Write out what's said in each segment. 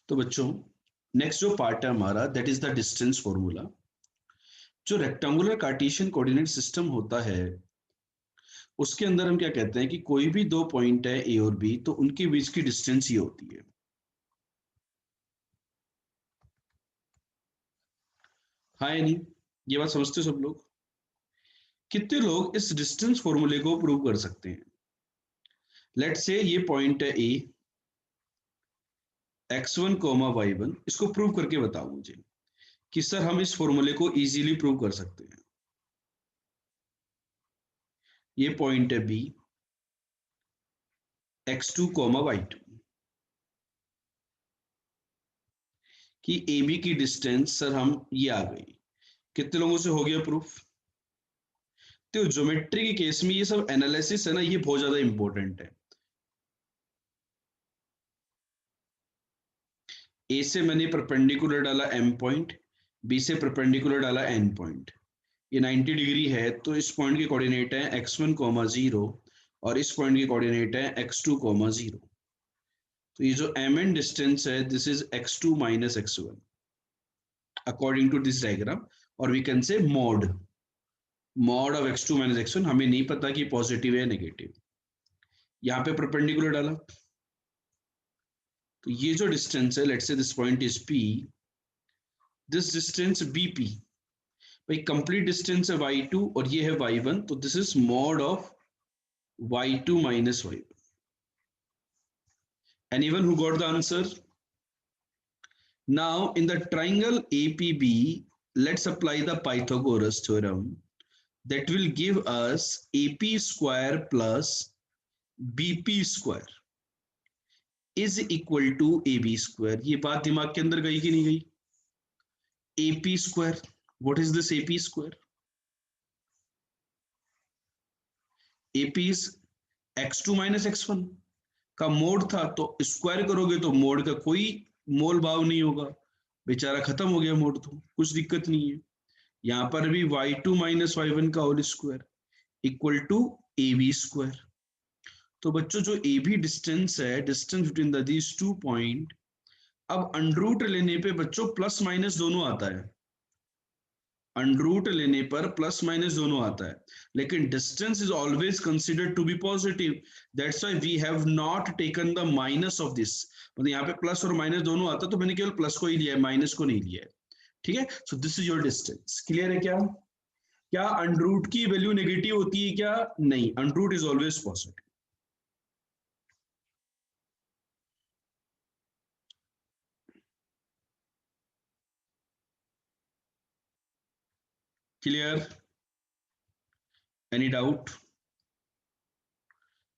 तो बच्चों नेक्स्ट जो पार्ट है हमारा that is the distance formula. जो रेक्टेंगुलर कार्टेशियन कोऑर्डिनेट सिस्टम होता है उसके अंदर हम क्या कहते हैं कि कोई भी दो पॉइंट है ए और बी तो उनके बीच की डिस्टेंस ये होती है। हाँ या नहीं, ये बात समझते हो सब लोग? कितने लोग इस डिस्टेंस फॉर्मूले को प्रूव कर सकते हैं? लेट्स से ये पॉइंट है ए, x1 कोमा y1, इसको प्रूव करके बताओ मुझे कि सर हम इस फॉर्मूले को इजीली प्रूव कर सकते हैं। ये पॉइंट है बी, x2 कोमा y2 कि ए बी की डिस्टेंस सर हम ये आ गई। कितने लोगों से हो गया प्रूफ? तो ज्योमेट्री के केस में ये सब एनालिसिस है ना, ये बहुत ज्यादा इंपॉर्टेंट है। ए से मैंने परपेंडिकुलर डाला एम पॉइंट, बी से परपेंडिकुलर डाला एन पॉइंट। ये 90 डिग्री है तो इस पॉइंट के कोऑर्डिनेट है x1 कोमा 0 और इस पॉइंट के कोऑर्डिनेट है x2 कोमा 0। तो ये जो एम एन डिस्टेंस है this is x2 minus x1 according to this diagram, और we can say mod mod of x2 minus x1। हमें नहीं पता कि पॉजिटिव है नेगेटिव। यहाँ पे परपेंडिकुलर डाला तो ये जो डिस्टेंस है लेट्स से this point is p, this distance bp, भाई कंप्लीट डिस्टेंस है y2 और ये है y1, तो this is mod of y2 minus y1। Anyone who got the answer? Now in the triangle APB, let's apply the Pythagoras theorem that will give us AP square plus BP square is equal to AB square। ये बात दिमाग के अंदर गई कि नहीं गई? AP square, what is this AP square? AP is x2 minus x1 का मोड था, तो स्क्वायर करोगे तो मोड का कोई मोल भाव नहीं होगा, बेचारा खत्म हो गया मोड, तो कुछ दिक्कत नहीं है। यहाँ पर भी y2 माइनस y1 का whole square equal to A B square. तो बच्चों जो ए बी डिस्टेंस है, distance between the these two point, अब अंडरूट लेने पे बच्चों प्लस माइनस दोनों आता है। अंडरूट लेने पर प्लस माइनस दोनों आता है, लेकिन distance is always considered to be positive, that's why we have not taken the minus of this. मतलब यहाँ पे प्लस और माइनस दोनों आता है तो मैंने केवल प्लस को ही लिया है, माइनस को नहीं लिया है। ठीक है, so this is your distance. Clear है क्या? क्या अंडरूट की वैल्यू नेगेटिव होती है क्या? नहीं, under root is always positive. Clear? Any doubt?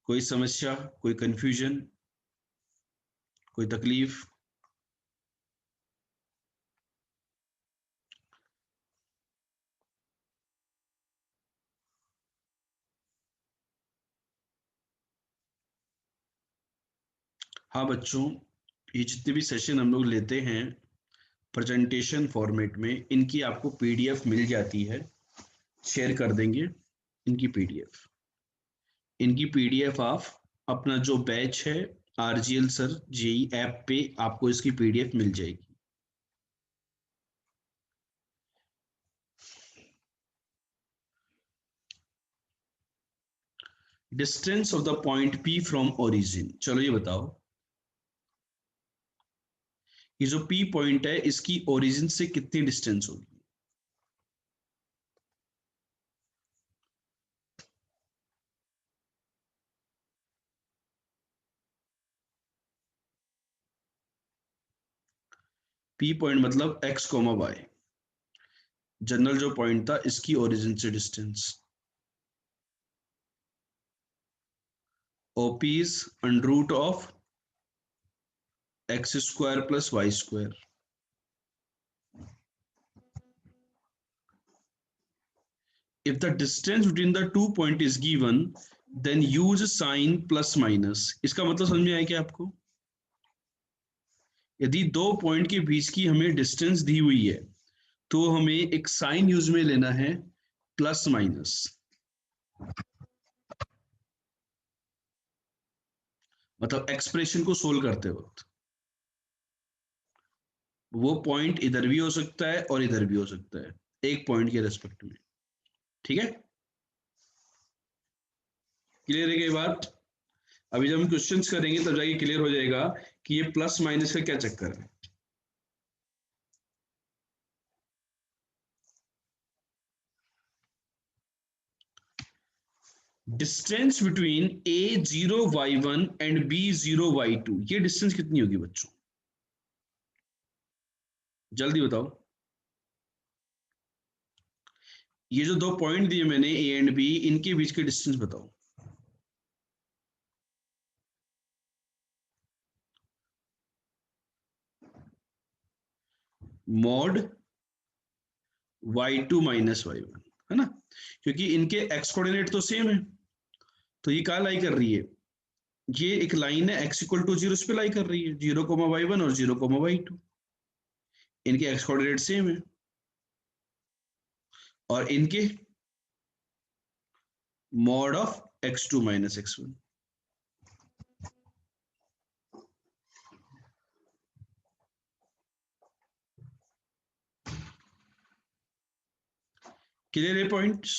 कोई समस्या, कोई कंफ्यूजन, कोई तकलीफ? हाँ बच्चों, ये जितने भी सेशन हम लोग लेते हैं प्रेजेंटेशन फॉर्मेट में, इनकी आपको पीडीएफ मिल जाती है, शेयर कर देंगे इनकी पीडीएफ। इनकी पीडीएफ आप अपना जो बैच है आरजीएल सर जेई ऐप पे आपको इसकी पीडीएफ मिल जाएगी। Distance of the point P from origin, चलो ये बताओ, ये जो पी पॉइंट है इसकी ओरिजिन से कितनी डिस्टेंस होगी? पी पॉइंट मतलब एक्स कोमा वाई, जनरल जो पॉइंट था इसकी ओरिजिन से distance. OP is under root of X square plus Y square. If the distance between the two point is given, then use sign plus minus। इसका मतलब समझ में आया क्या आपको? यदि दो पॉइंट के बीच की हमें डिस्टेंस दी हुई है तो हमें एक साइन यूज में लेना है, प्लस माइनस। मतलब एक्सप्रेशन को सोल्व करते वक्त वो पॉइंट इधर भी हो सकता है और इधर भी हो सकता है, एक पॉइंट के रेस्पेक्ट में। ठीक है, क्लियर है ये बात? अभी जब हम क्वेश्चंस करेंगे तब जाके क्लियर हो जाएगा कि ये प्लस माइनस का क्या चक्कर है। Distance between a0 y1 and b0 y2, ये डिस्टेंस कितनी होगी बच्चों, जल्दी बताओ। ये जो दो पॉइंट दिए मैंने ए एंड बी, इनके बीच के डिस्टेंस बताओ। मॉड y2 माइनस y1, है ना, क्योंकि इनके एक्स कोऑर्डिनेट तो सेम है, तो ये कहाँ लाई कर रही है, ये एक लाइन है x इक्वल टू 0 पे लाई कर रही है, 0 y1 और 0 y2, इनके एक्स कोऑर्डिनेट सेम है, और इनके mod of x2 minus x1। Clear है पॉइंट्स?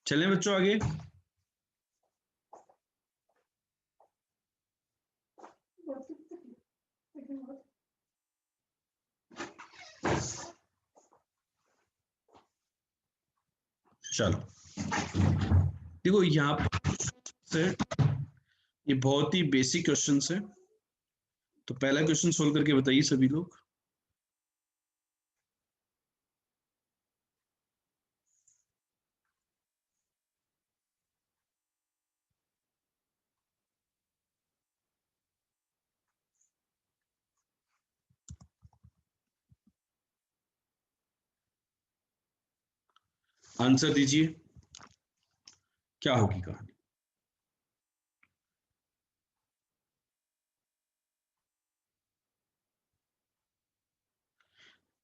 चलें बच्चों आगे। चलो देखो यहाँ से, ये बहुत ही बेसिक क्वेश्चन है, तो पहला क्वेश्चन सोल्व करके बताइए सभी लोग। आंसर दीजिए, क्या होगी कहानी।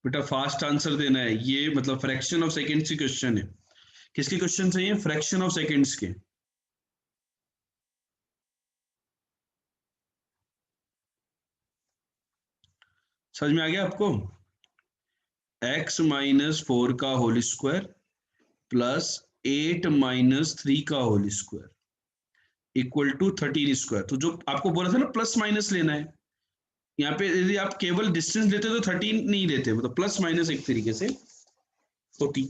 बेटा फास्ट आंसर देना है, ये मतलब फ्रैक्शन ऑफ सेकेंड्स की क्वेश्चन है। किसके क्वेश्चन है ये? फ्रैक्शन ऑफ सेकेंड्स के। समझ में आ गया आपको? x-4 का होल स्क्वायर प्लस 8-3 का whole square equal to 13 square. तो जो आपको बोला था ना प्लस माइनस लेना है, यहाँ पे यदि आप केवल डिस्टेंस लेते तो 13 नहीं लेते, मतलब प्लस माइनस एक तरीके से 40,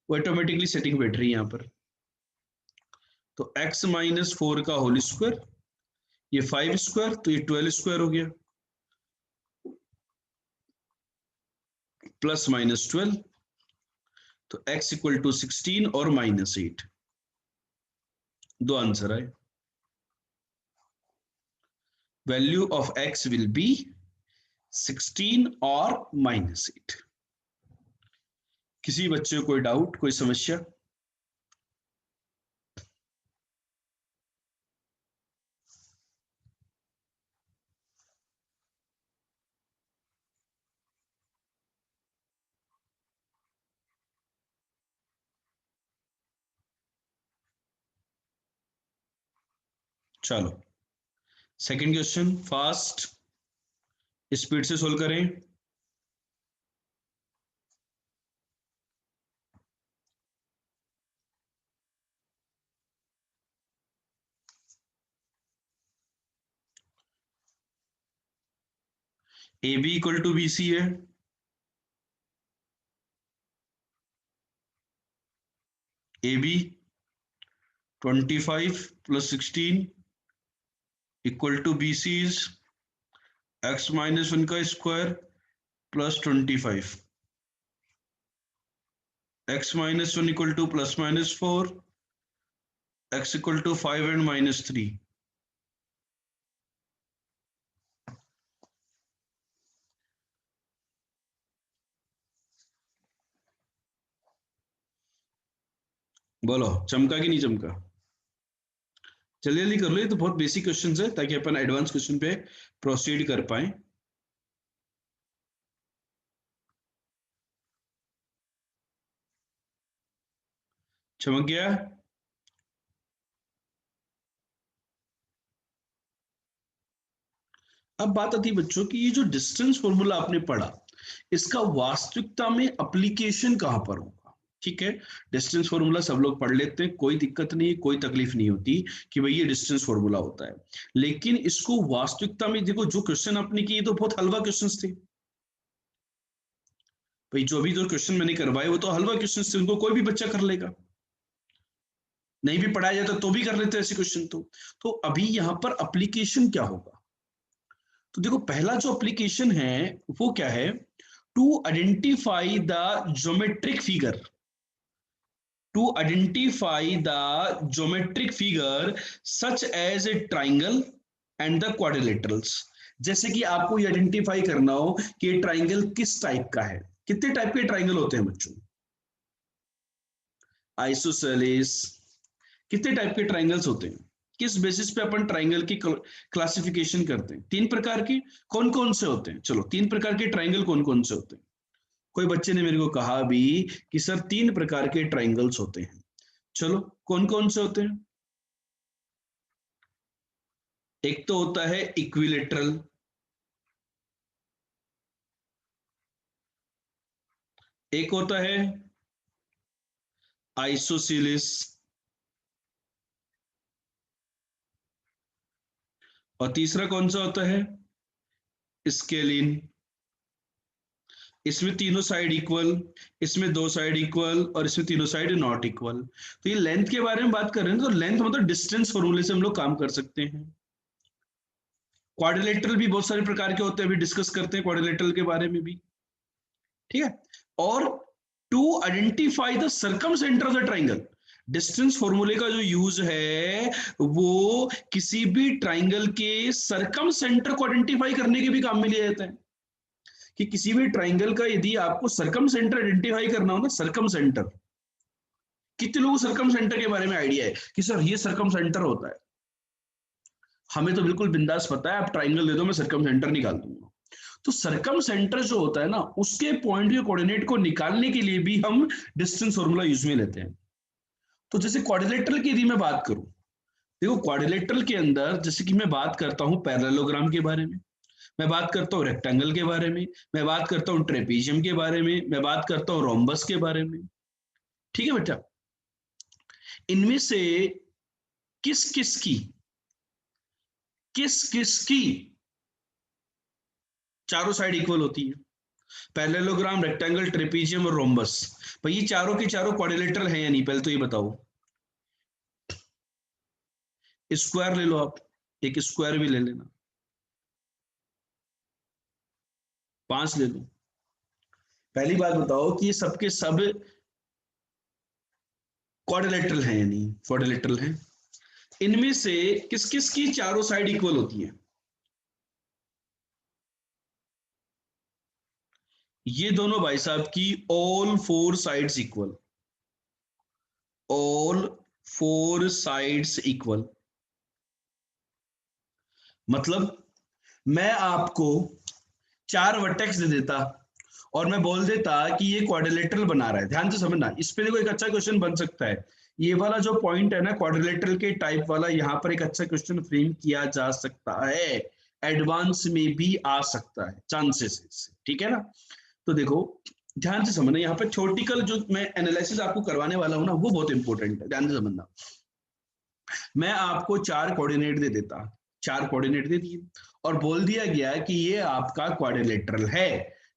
वो ऑटोमेटिकली सेटिंग बैठ रही है यहाँ पर। तो x-4 का होल स्क्वायर, ये 5 स्क्वायर, तो ये 12 स्क्वायर हो गया, प्लस माइनस 12, तो x इक्वल टू 16 और -8, दो आंसर आए। Value of x will be 16 और -8। किसी बच्चे को कोई डाउट, कोई समस्या? चलो सेकंड क्वेश्चन, फास्ट स्पीड से सोल्व करें। A B equal to B C है, A B 25 plus 16 equal to B C is x-1 का square plus 25, x-1 equal to +-4, x equal to 5 and -3। बोलो चमका कि नहीं चमका? जल्दी जल्दी कर लो, ये तो बहुत बेसिक क्वेश्चन है, ताकि अपन एडवांस क्वेश्चन पे प्रोसीड कर पाए। चमक गया? अब बात आती है बच्चों की, ये जो डिस्टेंस फॉर्मूला आपने पढ़ा, इसका वास्तविकता में एप्लीकेशन कहां पर होगा? ठीक है, डिस्टेंस फॉर्मूला सब लोग पढ़ लेते हैं, कोई दिक्कत नहीं, कोई तकलीफ नहीं होती कि भाई ये डिस्टेंस फॉर्मूला होता है, लेकिन इसको वास्तविकता में देखो, जो क्वेश्चन आपने किए तो बहुत हलवा क्वेश्चन थे भाई, जो भी जो क्वेश्चन मैंने करवाए वो तो हलवा क्वेश्चन थे, उनको कोई भी बच्चा कर लेगा, नहीं भी पढ़ाया जाता तो भी कर लेते ऐसे क्वेश्चन। तो अभी यहाँ पर एप्लीकेशन क्या होगा? तो देखो, पहला जो एप्लीकेशन है वो क्या है, to identify the geometric figure, to identify the geometric figure such as a triangle and the quadrilaterals। जैसे कि आपको ये आइडेंटिफाई करना हो कि ये ट्राइंगल किस टाइप का है। कितने टाइप के ट्राइंगल होते हैं बच्चों? आइसोसेलेस। कितने टाइप के ट्राइंगल्स होते हैं? किस बेसिस पे अपन ट्राइंगल की क्लासिफिकेशन करते हैं? 3 प्रकार के। कौन कौन से होते हैं? चलो 3 प्रकार के ट्राइंगल कौन कौन से होते हैं? कोई बच्चे ने मेरे को कहा भी कि सर 3 प्रकार के ट्राइंगल्स होते हैं। चलो कौन कौन से होते हैं? एक तो होता है इक्विलेटरल, एक होता है आइसोसेलेस, और तीसरा कौन सा होता है? स्केलिन। इसमें तीनों साइड इक्वल, इसमें 2 साइड इक्वल, और इसमें तीनों साइड नॉट इक्वल। तो ये लेंथ के बारे में बात कर रहे हैं, तो लेंथ मतलब डिस्टेंस फॉर्मूले से हम लोग काम कर सकते हैं। क्वाड्रिलेटरल भी बहुत सारे प्रकार के होते हैं, अभी डिस्कस करते हैं क्वाड्रिलेटरल के बारे में भी, ठीक है। और to identify the circumcentre of the triangle, distance फॉर्मूले का जो यूज है वो किसी भी ट्राइंगल के सर्कम सेंटर को आइडेंटिफाई करने के भी काम में लिया जाता है। कि किसी भी ट्राइंगल का यदि आपको सर्कम सेंटर आइडेंटिफाई करना हो ना, सर्कम सेंटर, कितने लोगों को सर्कम सेंटर के बारे में आइडिया है कि सर ये सर्कम सेंटर होता है? हमें तो बिल्कुल बिंदास पता है, आप ट्राइंगल दे दो मैं सर्कम सेंटर निकाल दूंगा। तो सर्कम सेंटर जो होता है ना, उसके पॉइंट के कोऑर्डिनेट को निकालने के लिए भी हम डिस्टेंस फॉर्मूला यूज में लेते हैं। तो जैसे क्वाड्रिलेटरल की यदि मैं बात करूं, देखो क्वाड्रिलेटरल के अंदर जैसे कि मैं बात करता हूं पैरेललोग्राम के बारे में, मैं बात करता हूं रेक्टेंगल के बारे में, मैं बात करता हूं ट्रेपीजियम के बारे में, मैं बात करता हूं रोम्बस के बारे में, ठीक है बेटा। इनमें से किस किस की चारों साइड इक्वल होती है? पैरेललोग्राम, रेक्टेंगल, ट्रेपीजियम और रोम्बस। भाई ये चारों के चारों क्वाड्रिलेटरल है या नहीं, पहले तो ये बताओ। स्क्वायर ले लो आप, एक स्क्वायर भी ले लेना, 5 ले लो। पहली बात बताओ कि ये सबके सब क्वाड्रिलेटरल है या नहीं? क्वाड्रिलेटरल है। इनमें से किस किस की चारों साइड इक्वल होती है? ये दोनों भाई साहब की all 4 sides equal, all 4 sides equal. मतलब मैं आपको 4 वर्टेक्स दे देता और मैं बोल देता कि ये क्वाड्रिलेटरल बना रहा है, ध्यान से समझना, इस पे देखो एक अच्छा क्वेश्चन बन सकता है। ये वाला जो पॉइंट है ना क्वाड्रिलेटरल के टाइप वाला, यहाँ पर एक अच्छा क्वेश्चन फ्रेम किया जा सकता है, एडवांस में भी आ सकता है, चांसेस, ठीक है ना। तो देखो ध्यान से समझना, यहाँ पर थ्योरेटिकल जो मैं एनालिसिस आपको करवाने वाला हूँ ना, वो बहुत इंपॉर्टेंट है, ध्यान से समझना। मैं आपको 4 कोऑर्डिनेट दे देता, 4 कोऑर्डिनेट दे दिए और बोल दिया गया कि ये आपका क्वाड्रिलेटरल है,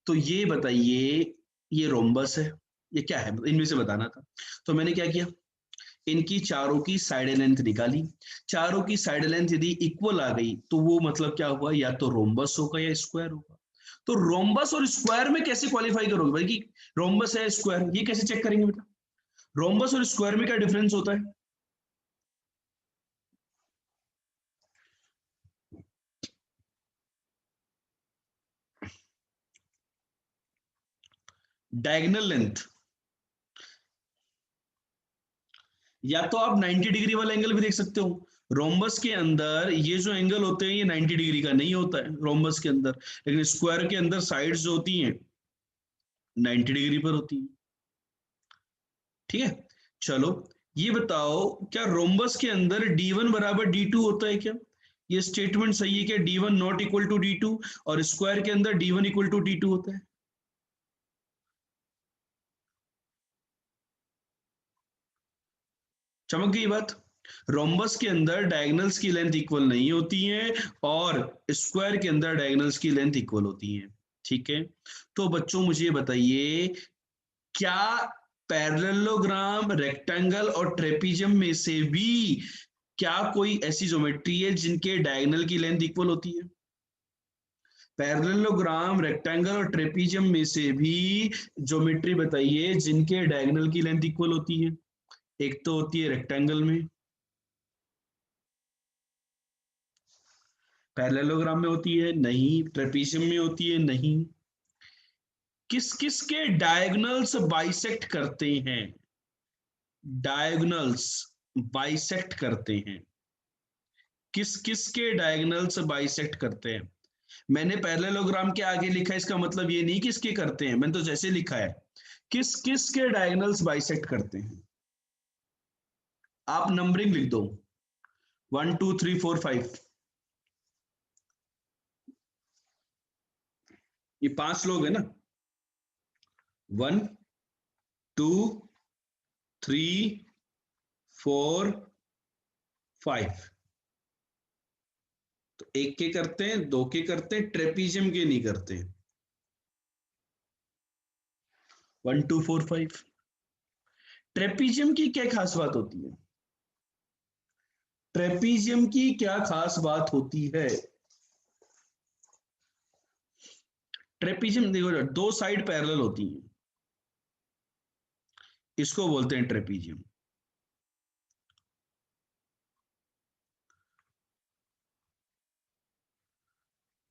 तो ये बताइए ये रोम्बस है, ये क्या है, इनमें से बताना था। तो मैंने क्या किया, इनकी चारों की साइड लेंथ निकाली, चारों की साइड लेंथ यदि इक्वल आ गई तो वो मतलब क्या हुआ, या तो रोम्बस होगा या स्क्वायर होगा। तो रोम्बस और स्क्वायर में कैसे क्वालिफाई करोगे भाई कि रोम्बस है स्क्वायर, ये कैसे चेक करेंगे बेटा? रोम्बस और स्क्वायर में क्या डिफरेंस होता है? डायगोनल लेंथ, या तो आप 90 डिग्री वाला एंगल भी देख सकते हो। रोम्बस के अंदर ये जो एंगल होते हैं ये 90 डिग्री का नहीं होता है रोम्बस के अंदर, लेकिन स्क्वायर के अंदर साइड्स जो होती हैं 90 डिग्री पर होती है, ठीक है। चलो ये बताओ क्या रोम्बस के अंदर D1 बराबर D2 होता है क्या? ये स्टेटमेंट सही है कि d1 not equal to d2 और स्क्वायर के अंदर d1 इक्वल टू d2 होता है। चमक गई बात। रोम्बस के अंदर डायगोनल्स की लेंथ इक्वल नहीं होती है और स्क्वायर के अंदर डायगोनल्स की लेंथ इक्वल होती है। ठीक है, तो बच्चों मुझे बताइए, क्या पैरेललोग्राम, रेक्टेंगल और ट्रेपीजियम में से भी क्या कोई ऐसी ज्योमेट्री है जिनके डायगोनल की लेंथ इक्वल होती है? पैरेललोग्राम, रेक्टेंगल और ट्रेपीजियम में से भी ज्योमेट्री बताइए जिनके डायगोनल की लेंथ इक्वल होती है। एक तो होती है रेक्टेंगल में, पैरेललोग्राम में होती है नहीं, ट्रेपीजियम में होती है नहीं। किस किस के डायगोनल्स बाइसेक्ट करते हैं? डायगोनल्स बाइसेक्ट करते हैं। किस किस के डायगोनल्स बाइसेक्ट करते हैं? मैंने पैरेललोग्राम के आगे लिखा है, इसका मतलब ये नहीं किसके करते हैं, मैंने तो जैसे लिखा है किस किस के डायगोनल्स बाइसेक्ट करते हैं। आप नंबरिंग लिख दो, 1 2 3 4 5। ये 5 लोग है ना, 1 2 3 4 5। तो एक के करते हैं, दो के करते हैं, ट्रेपीजियम के नहीं करते। 1 2 4 5। ट्रेपीजियम की क्या खास बात होती है? ट्रेपीजियम की क्या खास बात होती है? ट्रेपीजियम देखो, दो साइड पैरेलल होती हैं, इसको बोलते हैं trapezium.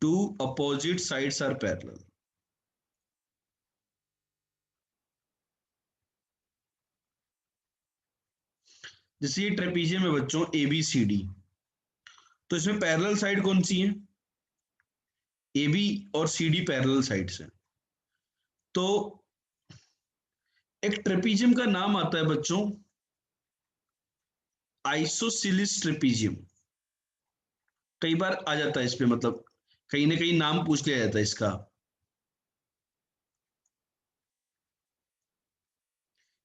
Two opposite sides are parallel. जैसे ये ट्रेपीजियम है बच्चों, ए बी सी डी, तो इसमें पैरेलल साइड कौन सी है? ए बी और सी डी पैरेलल साइड्स है। तो एक ट्रेपीजियम का नाम आता है बच्चों आइसोसिलिस ट्रेपीजियम। कई बार आ जाता है इस पे, मतलब कहीं ना कहीं नाम पूछ लिया जाता है इसका।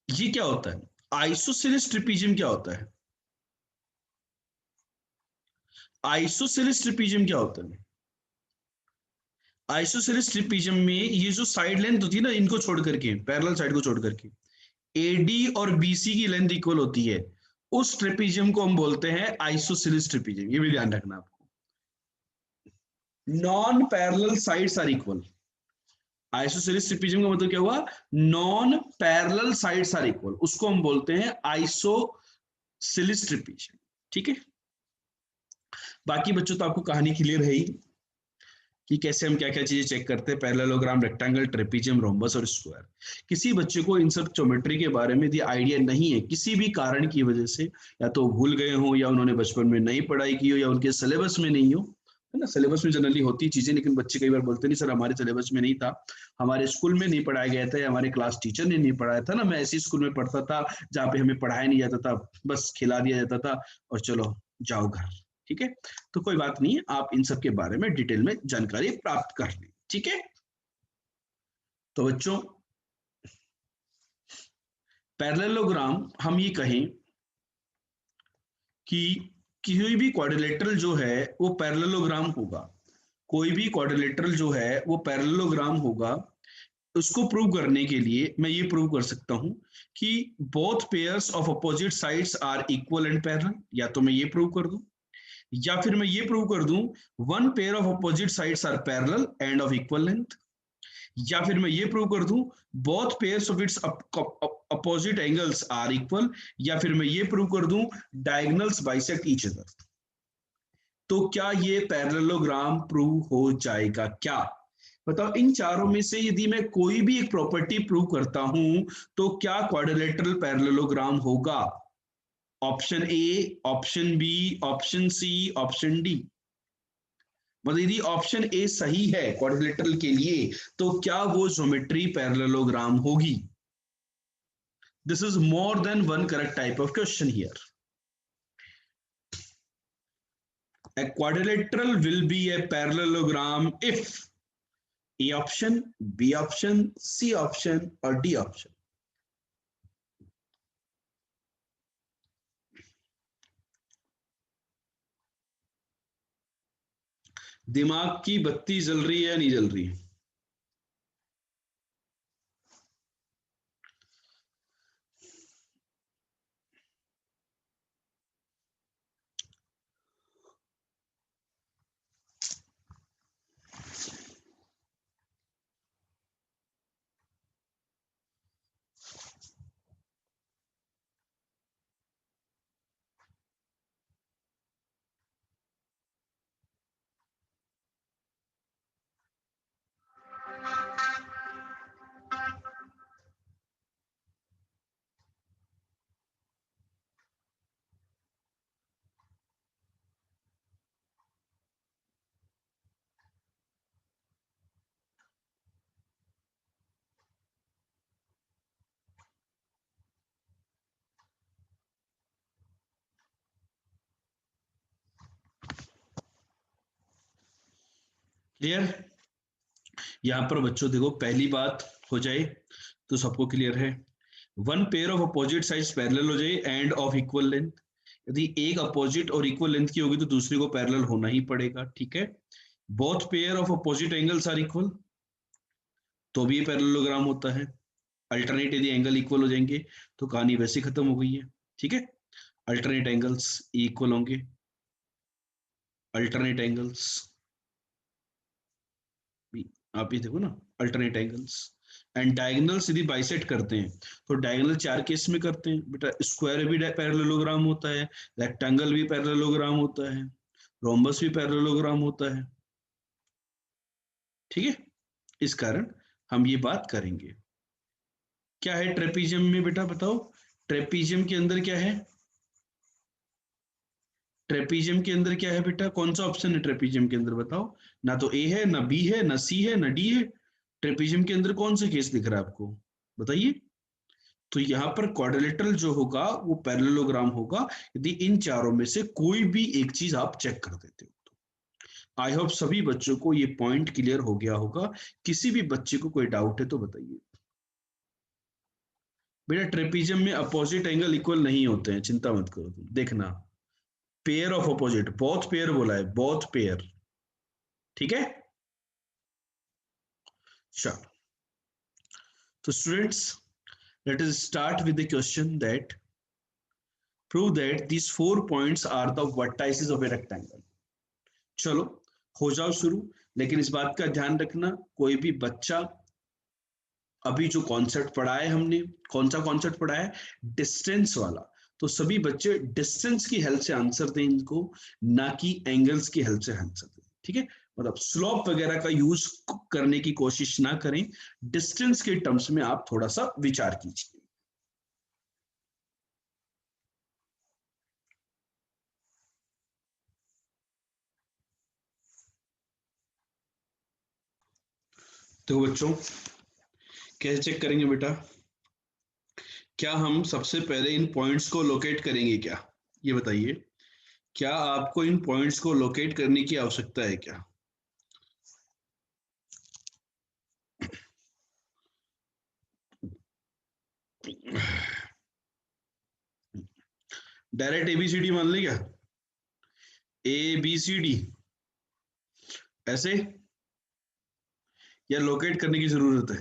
ये क्या होता है? आइसोसिलिस ट्रेपीजियम क्या होता है? आइसोसेलेस ट्रिपीजियम क्या होता है? आइसोसेलेस ट्रिपीजियम में ये जो साइड लेंथ होती है ना, इनको छोड़ करके, पैरेलल साइड को छोड़ करके, एडी और बीसी की लेंथ इक्वल होती है, उस ट्रिपीजियम को हम बोलते हैं आइसोसेलेस ट्रिपीजियम। ये भी ध्यान रखना आपको। Non parallel sides are equal. Isosceles trapezium का मतलब क्या हुआ? Non parallel sides are equal, उसको हम बोलते हैं आइसोसेलेस ट्रिपीजियम। ठीक है, बाकी बच्चों तो आपको कहानी क्लियर है ही कि कैसे हम क्या क्या चीजें चेक करते हैं, पैरेललोग्राम, रेक्टेंगल, ट्रेपीजियम, रोम्बस और स्क्वायर। किसी बच्चे को इन सब ज्योमेट्री के बारे में यदि आइडिया नहीं है किसी भी कारण की वजह से, या तो भूल गए हो, या उन्होंने बचपन में नहीं पढ़ाई की हो, या उनके सिलेबस में नहीं हो, है ना, सिलेबस में जनरली होती चीजें, लेकिन बच्चे कई बार बोलते नहीं सर हमारे सिलेबस में नहीं था, हमारे स्कूल में नहीं पढ़ाया गया था, या हमारे क्लास टीचर ने नहीं पढ़ाया था ना, मैं ऐसी स्कूल में पढ़ता था जहाँ पे हमें पढ़ाया नहीं जाता था, बस खिला दिया जाता था और चलो जाओ घर। ठीक है, तो कोई बात नहीं है, आप इन सब के बारे में डिटेल में जानकारी प्राप्त कर लें। ठीक है, तो बच्चों पैरेललोग्राम हम ये कहें कि कोई भी क्वाड्रिलेटरल जो है वो पैरेललोग्राम होगा, कोई भी क्वाड्रिलेटरल जो है वो पैरेललोग्राम होगा। उसको प्रूव करने के लिए मैं ये प्रूव कर सकता हूं कि both pairs of opposite sides are equal and parallel, या तो मैं ये प्रूव कर दूं, या फिर मैं ये प्रूव कर दूं one pair of opposite sides are parallel and of equal length, या फिर मैं ये प्रूव कर दूं both pairs of its opposite angles are equal, या फिर मैं ये प्रूव कर दूं डायगोनल्स बाइसेक्ट ईच अदर। तो क्या ये पैरेललोग्राम प्रूव हो जाएगा क्या? बताओ, इन चारों में से यदि मैं कोई भी एक प्रॉपर्टी प्रूव करता हूं तो क्या क्वाड्रिलेटरल पैरेललोग्राम होगा? Option A, option B, option C, option D. मतलब यदि ऑप्शन ए सही है क्वाड्रिलेटरल के लिए, तो क्या वो ज्योमेट्री पैरेललोग्राम होगी? This is more than one correct type of question here. A quadrilateral will be a parallelogram if A option, B option, C option or D option. दिमाग की बत्ती जल रही है या नहीं जल रही है? क्लियर? यहां पर बच्चों देखो, पहली बात हो जाए तो सबको क्लियर है। One pair of opposite sides parallel हो जाए एंड ऑफ इक्वल लेंथ। यदि एक अपोजिट और इक्वल लेंथ की होगी तो दूसरे को पैरेलल होना ही पड़ेगा, ठीक है। Both pair of opposite angles are equal, तो भी ये पैरेललोग्राम होता है। अल्टरनेट यदि एंगल इक्वल हो जाएंगे तो कहानी वैसे खत्म हो गई है, ठीक है। अल्टरनेट एंगल्स इक्वल होंगे, अल्टरनेट एंगल्स आप ये देखो ना, अल्टरनेट एंगल्स। एंड डायगोनल्स यदि बाइसेक्ट करते हैं तो डायगोनल चार केस में करते हैं बेटा। स्क्वायर भी पैरेललोग्राम होता है, रेक्टेंगल भी पैरेललोग्राम होता है, रोम्बस भी पैरेललोग्राम होता है, ठीक है। इस कारण हम ये बात करेंगे। क्या है ट्रेपीजियम में बेटा बताओ? ट्रेपीजियम के अंदर क्या है? ट्रेपीजियम के अंदर क्या है बेटा? कौन सा ऑप्शन है ट्रेपीजियम के अंदर बताओ? ना तो ए है, ना बी है, ना सी है, ना डी है। ट्रेपीजियम के अंदर कौन सा केस दिख रहा है आपको? बताइए। तो यहाँ पर क्वाड्रिलेटरल जो होगा वो पैरेललोग्राम होगा यदि इन चारों में से कोई भी एक चीज आप चेक कर देते हो तो। आई होप सभी बच्चों को ये पॉइंट क्लियर हो गया होगा। किसी भी बच्चे को कोई डाउट है तो बताइए। बेटा ट्रेपीजियम में अपोजिट एंगल इक्वल नहीं होते हैं, चिंता मत करो तुम, देखना। Pair of opposite, both pair बोला है, बोथ पेयर, ठीक है। चलो, तो students, let us start with the question that prove that these 4 points are the vertices of a rectangle. चलो हो जाओ शुरू। लेकिन इस बात का ध्यान रखना, कोई भी बच्चा अभी जो कॉन्सेप्ट पढ़ा है हमने, कौन सा कॉन्सेप्ट पढ़ा है? डिस्टेंस वाला। तो सभी बच्चे डिस्टेंस की हेल्प से आंसर दें इनको, ना कि एंगल्स की हेल्प से आंसर दें, ठीक है। मतलब स्लोप वगैरह का यूज करने की कोशिश ना करें, डिस्टेंस के टर्म्स में आप थोड़ा सा विचार कीजिए। तो बच्चों कैसे चेक करेंगे बेटा? क्या हम सबसे पहले इन पॉइंट्स को लोकेट करेंगे क्या? ये बताइए, क्या आपको इन पॉइंट्स को लोकेट करने की आवश्यकता है क्या? डायरेक्ट एबीसीडी मान ले क्या? ए बी सी डी ऐसे, या लोकेट करने की जरूरत है?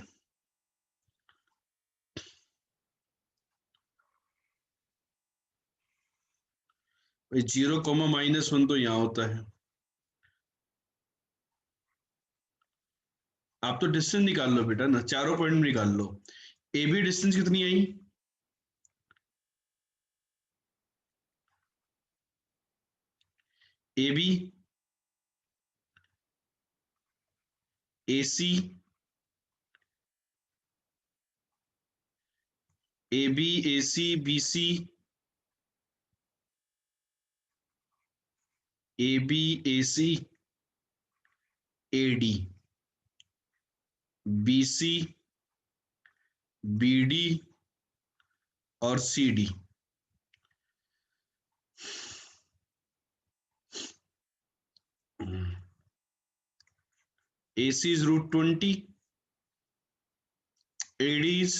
भाई 0, -1 तो यहाँ होता है। आप तो डिस्टेंस निकाल लो बेटा ना, चारों पॉइंट निकाल लो। ए बी डिस्टेंस कितनी आई? A B, A C, A B, A C, B C, A B, A C, A D, B C, B D और C D. AC is √20, AD is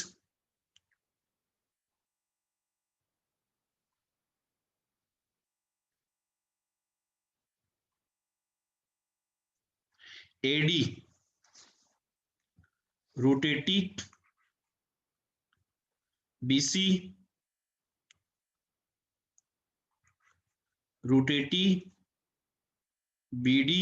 √80, BC √80, BD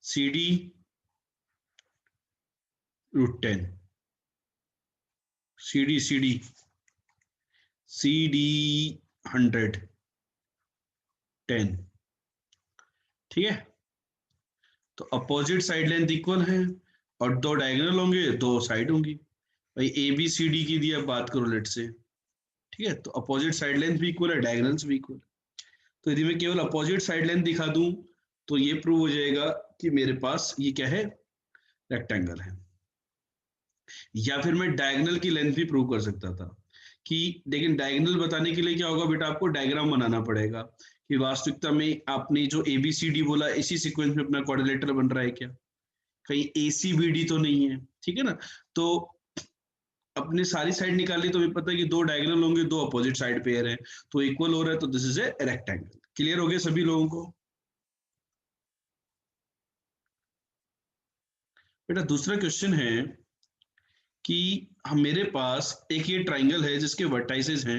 CD √10, CD 100, 10। ठीक है, तो opposite side length equal है और दो diagonal होंगे, दो side होंगी। भाई ए बी सी डी की दी, अब बात करो लेट से। ठीक है, तो अपोजिट साइड लेंथ भी इक्वल है, डायगोनल्स भी इक्वल। तो यदि मैं केवल अपोजिट साइड लेंथ दिखा दूं तो ये प्रूव हो जाएगा कि मेरे पास ये क्या है, रेक्टेंगल है। या फिर मैं डायगोनल की लेंथ भी प्रूव कर सकता था कि, लेकिन डायगोनल बताने के लिए क्या होगा बेटा, आपको डायग्राम बनाना पड़ेगा कि वास्तविकता में आपने जो ABCD बोला इसी सीक्वेंस में अपना क्वाड्रिलेटरल बन रहा है क्या, कहीं ACBD तो नहीं है। ठीक है ना, तो अपने सारी साइड निकाली तो हमें पता है कि दो डायगोनल होंगे, दो अपोजिट साइड पेयर है, तो इक्वल हो रहा है, तो this is a rectangle. Clear हो गया सभी लोगों को? बेटा दूसरा क्वेश्चन है कि हम, मेरे पास एक ये ट्राइंगल है जिसके वर्टाइसेस हैं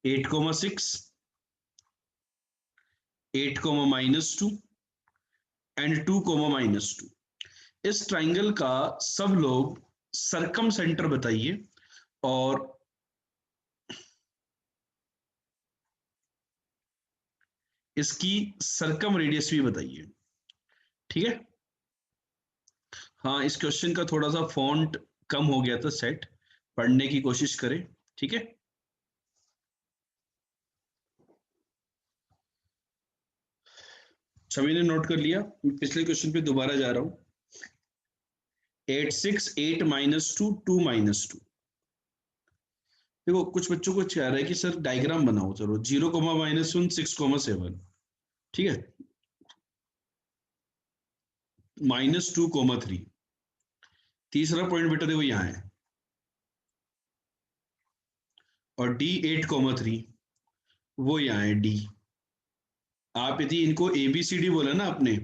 8,6, 8,-2 एंड 2,-2। इस ट्राइंगल का सब लोग सरकम सेंटर बताइए और इसकी सरकम रेडियस भी बताइए। ठीक है, हाँ इस क्वेश्चन का थोड़ा सा फॉन्ट कम हो गया था सेट, पढ़ने की कोशिश करें। ठीक है, सभी ने नोट कर लिया? मैं पिछले क्वेश्चन पे दोबारा जा रहा हूं। 8, 6, 8 -2, 2 -2। देखो कुछ बच्चों को चाह रहा है कि सर डायग्राम बनाओ, चलो 0, -1, 6,7। ठीक है, -2,3। तीसरा पॉइंट बेटा देखो यहाँ है, और D 8,3 वो यहाँ है D। आप यदि इनको ABCD बोला ना आपने,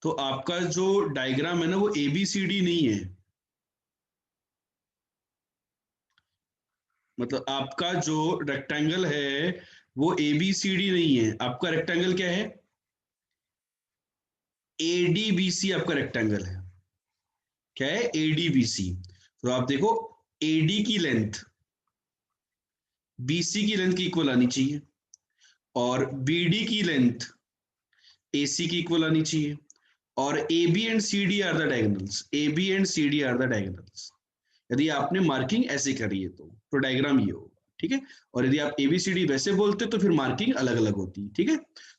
तो आपका जो डायग्राम है ना वो ABCD नहीं है। मतलब आपका जो रेक्टेंगल है वो ABCD नहीं है, आपका रेक्टेंगल क्या है, ADBC आपका रेक्टेंगल है। क्या है, ADBC। तो आप देखो AD की लेंथ BC की लेंथ की इक्वल आनी चाहिए, और BD की लेंथ AC की इक्वल आनी चाहिए, और AB and CD are the diagonals, AB and CD are the diagonals. यदि आपने मार्किंग ऐसे करी है तो डायग्राम ये होगा। ठीक है, और यदि आप ABCD वैसे बोलते तो फिर मार्किंग अलग अलग होती है। ठीक है,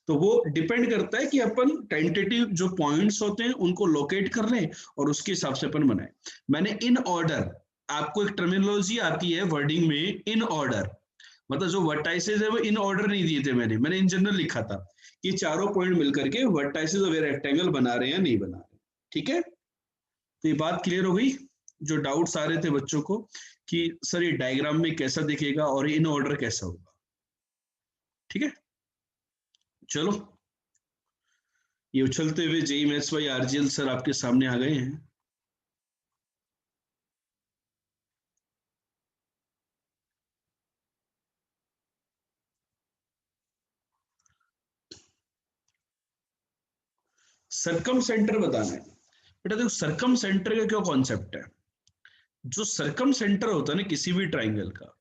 तो वो डिपेंड करता है कि अपन टेंटेटिव जो पॉइंट्स होते हैं उनको लोकेट कर लें और उसके हिसाब से अपन बनाए। मैंने इन ऑर्डर, आपको एक टर्मिनोलॉजी आती है वर्डिंग में, इन ऑर्डर, मतलब जो वर्टाइसेस है वो इन ऑर्डर नहीं दिए थे, मैंने इन जनरल लिखा था कि चारों पॉइंट मिलकर के वर्टाइसेस ऑफ रेक्टेंगल बना रहे हैं या नहीं बना रहे। ठीक है, तो ये बात क्लियर हो गई? जो डाउट्स आ रहे थे बच्चों को कि सर ये डायग्राम में कैसा दिखेगा और इन ऑर्डर कैसा होगा। ठीक है, चलो ये उछलते हुए JEE maths by RGL sir आपके सामने आ गए हैं। सरकम सेंटर बताना है बेटा। देखो सरकम सेंटर का क्या कॉन्सेप्ट है, जो सरकम सेंटर होता है ना किसी भी ट्राइंगल का,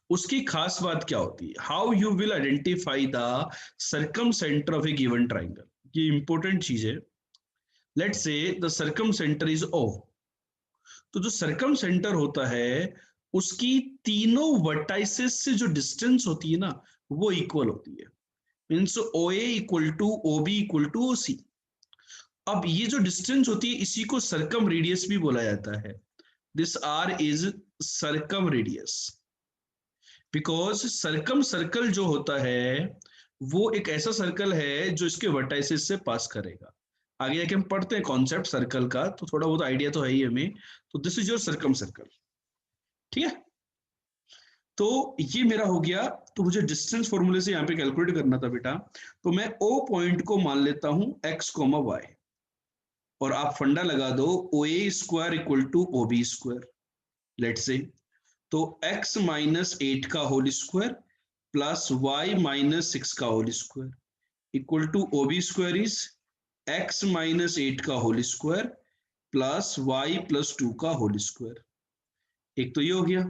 उसकी खास बात क्या होती है, how you will identify the circumcentre of a given triangle. ये इंपॉर्टेंट चीज है। Let's say the circumcentre is O। तो जो सरकम सेंटर होता है उसकी तीनों वर्टाइसेस से जो डिस्टेंस होती है ना वो इक्वल होती है। Means OA equal to OB equal to OC। अब ये जो डिस्टेंस होती है इसी को सर्कम रेडियस भी बोला जाता है. This R is circumradius, because circumcircle जो होता है वो एक ऐसा सर्कल है जो इसके वर्टाइसिस से पास करेगा. आगे जाके हम पढ़ते हैं कॉन्सेप्ट सर्कल का, तो थोड़ा बहुत आइडिया तो है ही हमें. तो this is your circum circle. ठीक है, तो ये मेरा हो गया. तो मुझे डिस्टेंस फॉर्मूले से यहाँ पे कैलकुलेट करना था बेटा. तो मैं ओ पॉइंट को मान लेता हूं एक्स कोमा वाई, और आप फंडा लगा दो O A square equal to O B square. Let say तो x माइनस 8 का whole square plus y minus 6 का whole square equal to O B square is x minus 8 का whole square plus y plus 2 का whole square. एक तो ये हो गया.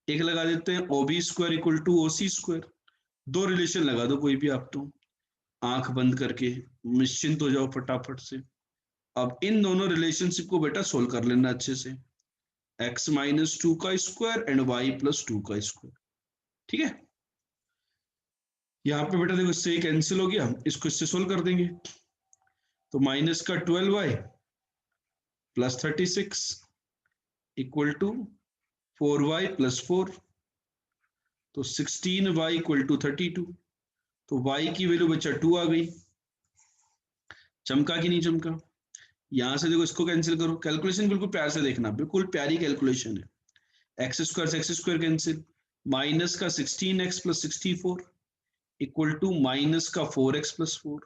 एक लगा देते हैं O B square equal to O C square. दो रिलेशन लगा दो कोई भी आप, तो आंख बंद करके निश्चिंत हो जाओ फटाफट से. अब इन दोनों रिलेशनशिप को बेटा सोल्व कर लेना अच्छे से. x माइनस 2 का स्क्वायर एंड y प्लस 2 का स्क्वायर. ठीक है, यहाँ पे बेटा देखो इससे कैंसिल हो गया, इसको इससे सोल्व कर देंगे. तो माइनस का 12y plus 36 equal to 4y plus 4. तो 16y इक्वल टू 32. तो y की वैल्यू बच्चा 2 आ गई. चमका कि नहीं चमका? यहां से देखो इसको कैंसिल करो. कैलकुलेशन बिल्कुल प्यार से देखना, बिल्कुल प्यारी कैलकुलेशन है. एक्स स्क्वायर से एक्स स्क्वायर कैंसिल. माइनस का 16x plus 64 equal to minus का 4x प्लस 4.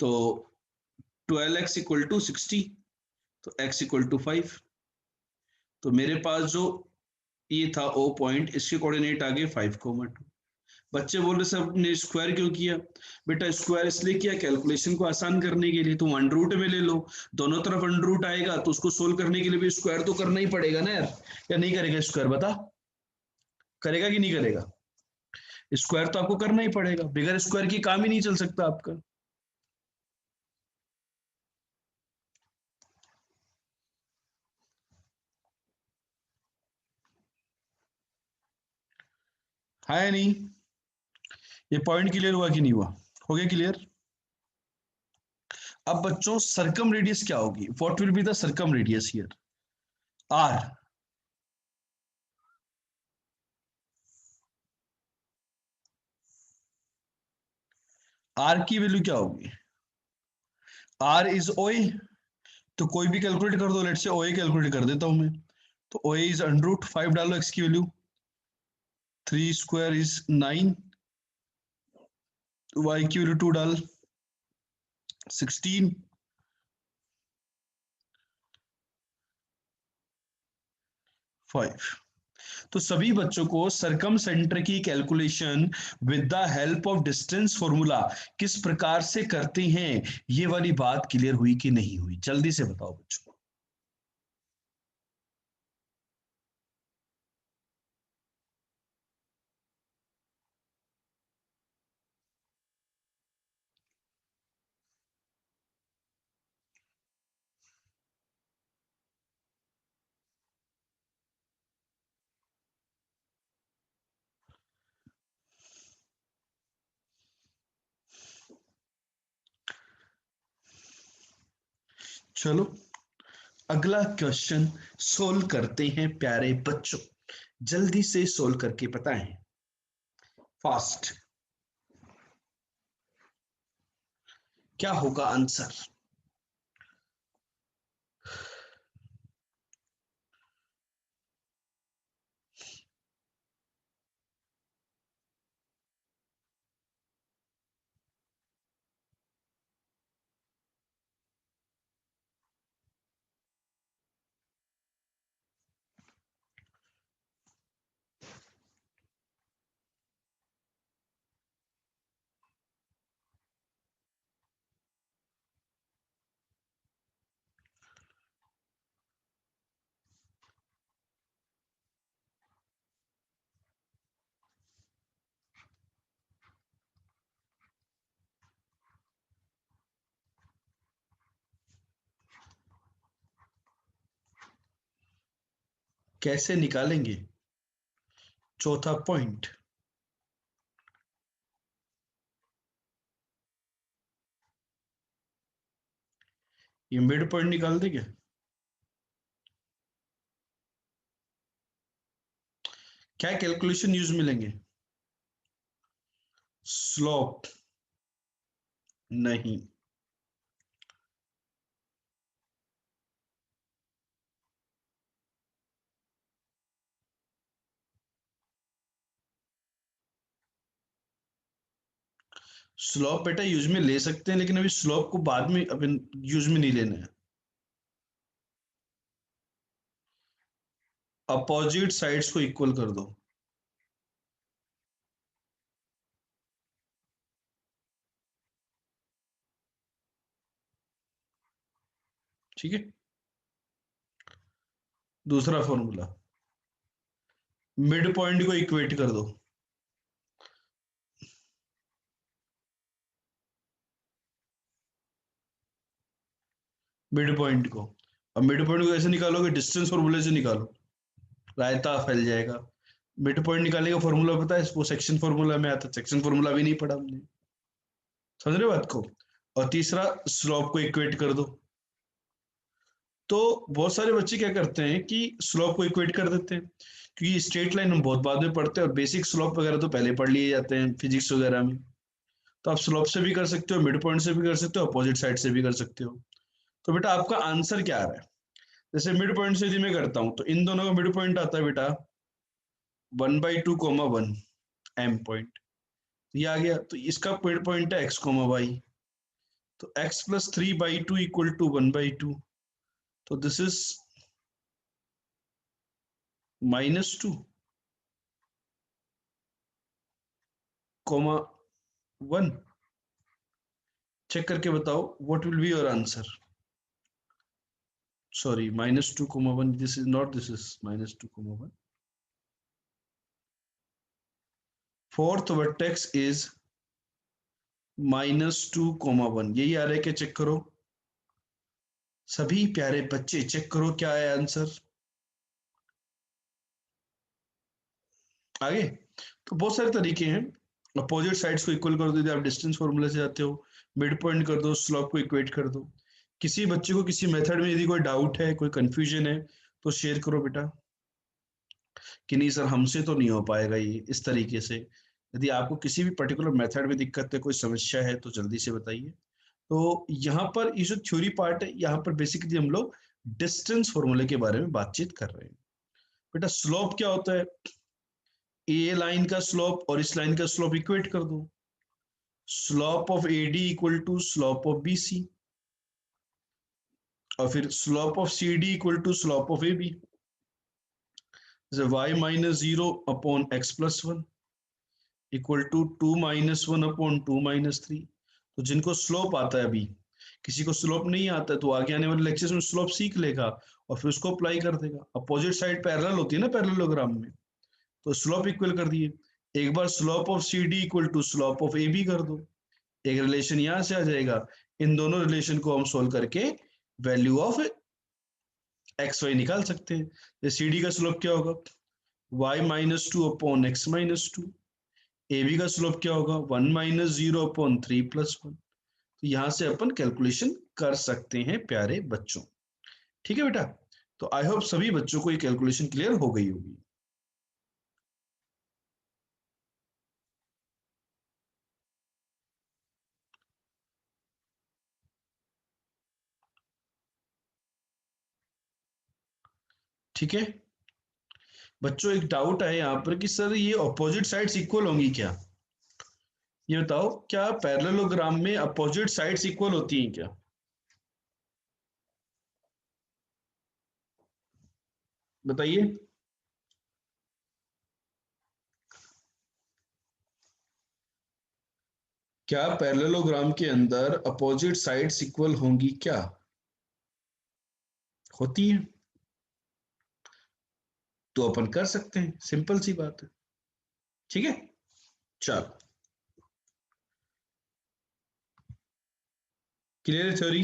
तो 12x इक्वल टू 60. तो x इक्वल टू 5. तो मेरे पास जो ये था ओ पॉइंट, इसके कोऑर्डिनेट आ गए 5,2. बच्चे बोल रहे सर ने स्क्वायर क्यों किया? बेटा स्क्वायर इसलिए किया कैलकुलेशन को आसान करने के लिए. तुम अंडर रूट में ले लो, दोनों तरफ अंडर रूट आएगा तो उसको सोल्व करने के लिए भी स्क्वायर तो करना ही पड़ेगा ना यार. या नहीं करेगा स्क्वायर? बता, करेगा कि नहीं करेगा? स्क्वायर तो आपको करना ही पड़ेगा, बगैर स्क्वायर की काम ही नहीं चल सकता आपका. है नहीं? ये पॉइंट क्लियर हुआ कि नहीं हुआ? हो गया क्लियर? अब बच्चों सर्कम रेडियस क्या होगी? What will be the circumradius here? R. R की वैल्यू क्या होगी? R is O A. तो कोई भी कैलकुलेट कर दो. लेट से ओ ए कैलकुलेट कर देता हूं मैं. तो ओ ए इज अंडर रूट 5 डालो एक्स की वैल्यू. 3 square is 9. वाई की वैल्यू 2 डाल 16. 5. तो सभी बच्चों को सरकम सेंटर की calculation with the help of distance formula किस प्रकार से करते हैं, ये वाली बात क्लियर हुई कि नहीं हुई? जल्दी से बताओ बच्चों. चलो अगला क्वेश्चन सोल्व करते हैं प्यारे बच्चों. जल्दी से सोल्व करके बताएं, फास्ट. क्या होगा आंसर? कैसे निकालेंगे? चौथा पॉइंट. ये मिड पॉइंट निकाल दे क्या? क्या कैलकुलेशन यूज मिलेंगे? स्लोप नहीं, स्लोप बेटा यूज में ले सकते हैं, लेकिन अभी स्लोप को बाद में अभी यूज में नहीं लेना है। अपोजिट साइड्स को इक्वल कर दो। ठीक है, दूसरा फॉर्मूला, मिड पॉइंट को इक्वेट कर दो। मिड पॉइंट को, अब मिड पॉइंट को कैसे निकालोगे? डिस्टेंस फॉर्मूले से निकालो, रायता फैल जाएगा। मिड पॉइंट निकालने का फॉर्मूला पता है? वो सेक्शन फॉर्मूला में आता है, सेक्शन फॉर्मूला भी नहीं पढ़ा हमने। समझ रहे हो बात को? और तीसरा, स्लोप को इक्वेट कर दो। तो बहुत सारे बच्चे क्या करते हैं कि स्लोप को इक्वेट कर देते हैं, क्योंकि स्ट्रेट लाइन हम बहुत बाद में पढ़ते हैं और बेसिक स्लोप वगैरह तो पहले पढ़ लिए जाते हैं फिजिक्स वगैरह में। तो आप स्लोप से भी कर सकते हो, मिड पॉइंट से भी कर सकते हो, अपोजिट साइड से भी कर सकते हो। तो बेटा आपका आंसर क्या आ रहा है? जैसे मिड पॉइंट से यदि मैं करता हूं तो इन दोनों का मिड पॉइंट आता है बेटा 1/2, 1 एम पॉइंट। ये आ गया, तो इसका मिड पॉइंट है x, y। तो x+3/2 इक्वल टू 1/2। तो दिस इज -2, 1। चेक करके बताओ what will be your answer. Sorry, -2, 1, this is not, this is -2, 1। Fourth vertex is -2, 1। यही आ रहा है क्या? चेक करो सभी प्यारे बच्चे, चेक करो क्या है आंसर। आगे तो बहुत सारे तरीके हैं। अपोजिट साइड्स को इक्वल कर दो, यदि आप डिस्टेंस फॉर्मूले से जाते हो। मिड पॉइंट कर दो, स्लोप को इक्वेट कर दो। किसी बच्चे को किसी मेथड में यदि कोई डाउट है, कोई कंफ्यूजन है, तो शेयर करो बेटा, कि नहीं सर हमसे तो नहीं हो पाएगा ये इस तरीके से। यदि आपको किसी भी पर्टिकुलर मेथड में दिक्कत है, कोई समस्या है, तो जल्दी से बताइए। तो यहाँ पर ये जो थ्योरी पार्ट है, यहाँ पर बेसिकली हम लोग डिस्टेंस फॉर्मूले के बारे में बातचीत कर रहे हैं। बेटा स्लोप क्या होता है? ए लाइन का स्लोप और इस लाइन का स्लोप इक्वेट कर दो। Slope of A D equal to slope of B C, और फिर slope of C D equal to slope of A B. जैसे y-0/x+1 इक्वल टू 2-1/2-3। तो जिनको स्लोप आता है, अभी किसी को स्लोप नहीं आता है, तो आगे आने वाले लेक्चर्स में स्लोप सीख लेगा और फिर उसको अप्लाई कर देगा। अपोजिट साइड पैरेलल होती है ना पैरेललोग्राम में, तो स्लोप इक्वल कर दिए। एक बार slope of C D equal to slope of A B कर दो, एक रिलेशन यहां से आ जाएगा। इन दोनों रिलेशन को हम सोल्व करके वैल्यू ऑफ एक्स वाई निकाल सकते हैं। सी डी का स्लोप क्या होगा? y-2/x-2। ए बी का स्लोप क्या होगा? 1-0/3+1। तो यहां से अपन कैलकुलेशन कर सकते हैं प्यारे बच्चों। ठीक है बेटा, तो आई होप सभी बच्चों को ये कैलकुलेशन क्लियर हो गई होगी। ठीक है बच्चों, एक डाउट है यहाँ पर कि सर ये अपोजिट साइड्स इक्वल होंगी क्या? ये बताओ, क्या पैरेललोग्राम में अपोजिट साइड्स इक्वल होती हैं क्या? बताइए। क्या पैरेललोग्राम के अंदर अपोजिट साइड्स इक्वल होंगी क्या? होती है, तो अपन कर सकते हैं, सिंपल सी बात है। ठीक है, चलो, क्लियर है थ्योरी?